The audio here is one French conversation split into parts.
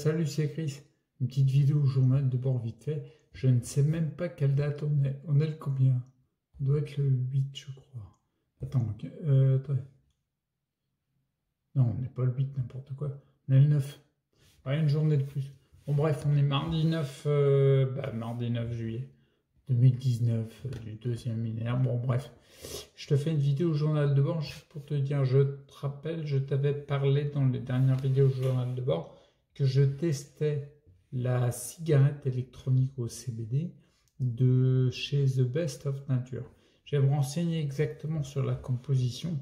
Salut, c'est Chris. Une petite vidéo au journal de bord vite fait. Je ne sais même pas quelle date on est. On est le combien? On doit être le 8, je crois. Attends, attends. Non, on n'est pas le 8, n'importe quoi. On est le 9. Ouais, une journée de plus. Bon, bref, on est mardi 9, mardi 9 juillet 2019, du deuxième millénaire. Bon, bref. Je te fais une vidéo au journal de bord juste pour te dire, je te rappelle, je t'avais parlé dans les dernières vidéos au journal de bord que je testais la cigarette électronique au CBD de chez The Best of Nature. Je vais me renseigner exactement sur la composition.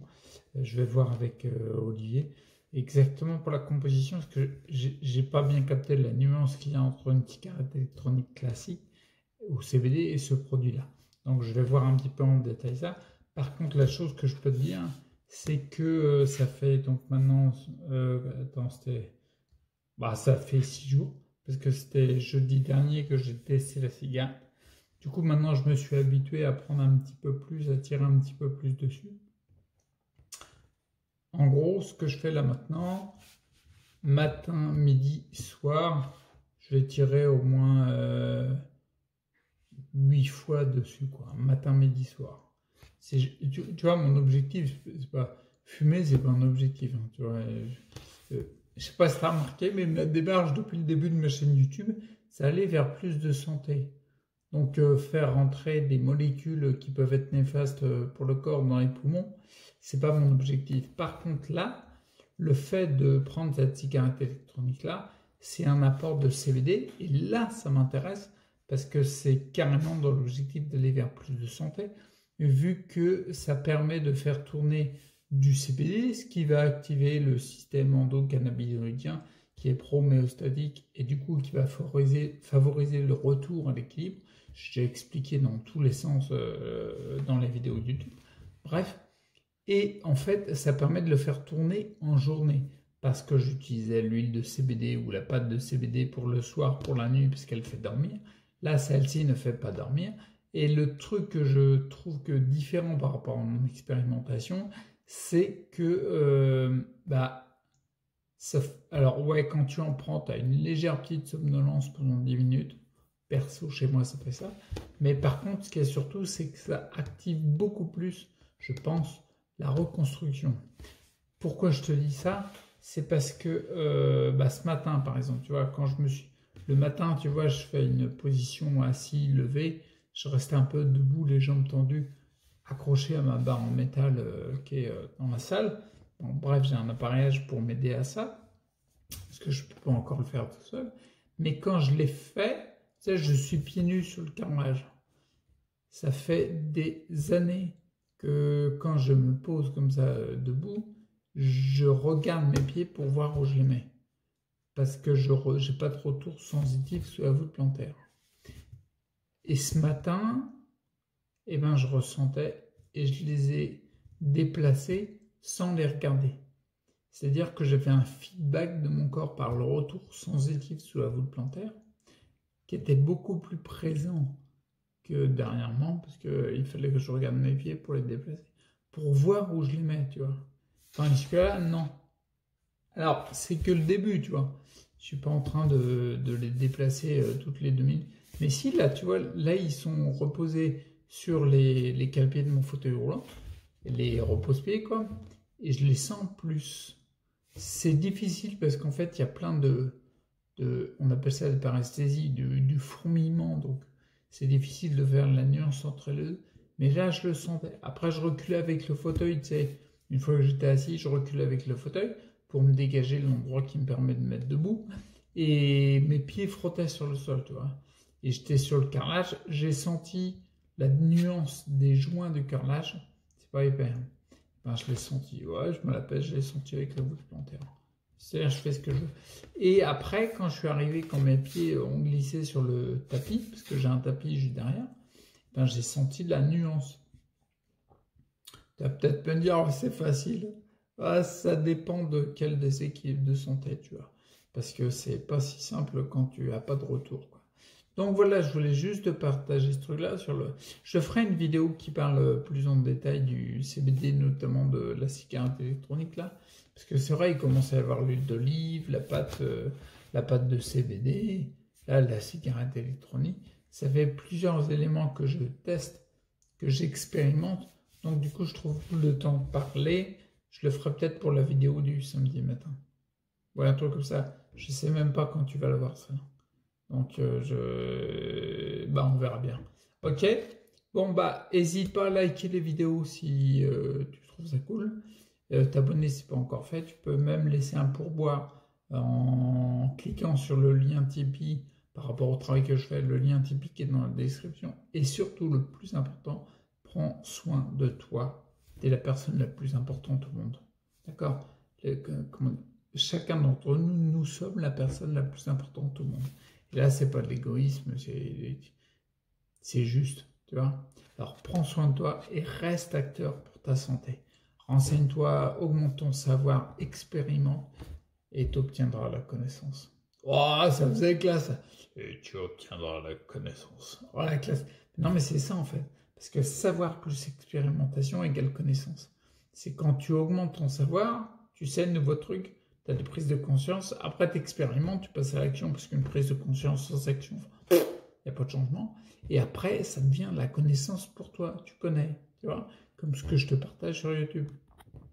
Je vais voir avec Olivier exactement pour la composition parce que j'ai pas bien capté la nuance qu'il y a entre une cigarette électronique classique au CBD et ce produit-là. Donc je vais voir un petit peu en détail ça. Par contre, la chose que je peux te dire, c'est que ça fait donc maintenant, attends, c'était, ça fait 6 jours, parce que c'était jeudi dernier que j'ai testé la cigarette. Du coup, maintenant, je me suis habitué à prendre un petit peu plus, à tirer un petit peu plus dessus. En gros, ce que je fais là maintenant, matin, midi, soir, je vais tirer au moins 8 fois dessus, quoi. Matin, midi, soir. Tu vois, mon objectif, c'est pas fumer, c'est pas un objectif. Hein, tu vois, je sais pas si tu as remarqué, mais ma démarche depuis le début de ma chaîne YouTube, c'est aller vers plus de santé. Donc, faire rentrer des molécules qui peuvent être néfastes pour le corps dans les poumons, c'est pas mon objectif. Par contre, là, le fait de prendre cette cigarette électronique-là, c'est un apport de CBD. Et là, ça m'intéresse parce que c'est carrément dans l'objectif d'aller vers plus de santé, vu que ça permet de faire tourner du CBD, ce qui va activer le système endocannabinoïdien qui est pro-homéostatique et du coup qui va favoriser le retour à l'équilibre. J'ai expliqué dans tous les sens dans les vidéos YouTube. Bref, et en fait, ça permet de le faire tourner en journée parce que j'utilisais l'huile de CBD ou la pâte de CBD pour le soir, pour la nuit, puisqu'elle fait dormir. Là, celle-ci ne fait pas dormir. Et le truc que je trouve que différent par rapport à mon expérimentation, c'est que, alors ouais, quand tu en prends, tu as une légère petite somnolence pendant 10 minutes. Perso, chez moi, ça fait ça. Mais par contre, ce qui est surtout, c'est que ça active beaucoup plus, je pense, la reconstruction. Pourquoi je te dis ça? C'est parce que ce matin, par exemple, tu vois, quand le matin, tu vois, je fais une position assis, levé, je restais un peu debout, les jambes tendues, accroché à ma barre en métal qui est dans la salle. Bon, bref, j'ai un appareillage pour m'aider à ça, parce que je ne peux pas encore le faire tout seul. Mais quand je l'ai fait, tu sais, je suis pieds nus sur le carrelage. Ça fait des années que quand je me pose comme ça debout, je regarde mes pieds pour voir où je les mets. Parce que je n'ai pas de retour sensitif sous la voûte plantaire. Et ce matin, je ressentais et je les ai déplacés sans les regarder. C'est-à-dire que j'avais un feedback de mon corps par le retour sensitif sous la voûte plantaire qui était beaucoup plus présent que dernièrement, parce qu'il fallait que je regarde mes pieds pour les déplacer, pour voir où je les mets, tu vois. Tandis que là, non. Alors, c'est que le début, tu vois. Je suis pas en train de les déplacer toutes les 2 minutes. Mais si, là, tu vois, là, ils sont reposés sur les cale-pieds de mon fauteuil roulant, les repose-pieds, quoi, et je les sens plus. C'est difficile parce qu'en fait, il y a plein on appelle ça de paresthésie, du fourmillement, donc c'est difficile de faire la nuance entre les deux. Mais là, je le sentais. Après, je reculais avec le fauteuil, tu sais, une fois que j'étais assis, je reculais avec le fauteuil pour me dégager l'endroit qui me permet de me mettre debout. Et mes pieds frottaient sur le sol, tu vois. Et j'étais sur le carrelage, j'ai senti la nuance des joints du carrelage. C'est pas hyper. Je l'ai senti, ouais, je me la pèse, je l'ai senti avec la voûte plantaire. C'est-à-dire, je fais ce que je veux. Et après, quand je suis arrivé, quand mes pieds ont glissé sur le tapis, parce que j'ai un tapis juste derrière, j'ai senti de la nuance. Tu vas peut-être me dire, oh, c'est facile. Ça dépend de quel déséquilibre de santé tu as. Parce que c'est pas si simple quand tu n'as pas de retour, quoi. Donc voilà, je voulais juste te partager ce truc-là. Je ferai une vidéo qui parle plus en détail du CBD, notamment de la cigarette électronique là. Parce que c'est vrai, il commence à y avoir l'huile d'olive, la pâte la pâte de CBD, là, la cigarette électronique. Ça fait plusieurs éléments que je teste, que j'expérimente. Donc du coup, je trouve le temps de parler. Je le ferai peut-être pour la vidéo du samedi matin. Ouais, un truc comme ça. Je sais même pas quand tu vas la voir, ça. Donc, on verra bien. Ok? Bon, hésite pas à liker les vidéos si tu trouves ça cool. T'abonner si c'est pas encore fait. Tu peux même laisser un pourboire en cliquant sur le lien Tipeee par rapport au travail que je fais. Le lien Tipeee qui est dans la description. Et surtout, le plus important, prends soin de toi. Tu es la personne la plus importante au monde. D'accord? Chacun d'entre nous, nous sommes la personne la plus importante au monde. Et là, c'est pas de l'égoïsme, c'est juste, tu vois. Alors, prends soin de toi et reste acteur pour ta santé. Renseigne-toi, augmente ton savoir, expérimente et tu obtiendras la connaissance. Oh, ça faisait classe. Et tu obtiendras la connaissance. Oh, la classe. Non, mais c'est ça en fait. Parce que savoir plus expérimentation égale connaissance. C'est quand tu augmentes ton savoir, tu sais de nouveaux trucs, tu as des prises de conscience. Après, tu expérimentes, tu passes à l'action. Parce qu'une prise de conscience sans action, il n'y a pas de changement. Et après, ça devient la connaissance pour toi. Tu connais, tu vois. Comme ce que je te partage sur YouTube.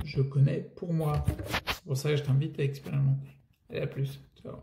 Je connais pour moi. C'est pour ça que je t'invite à expérimenter. Et à plus. Ciao.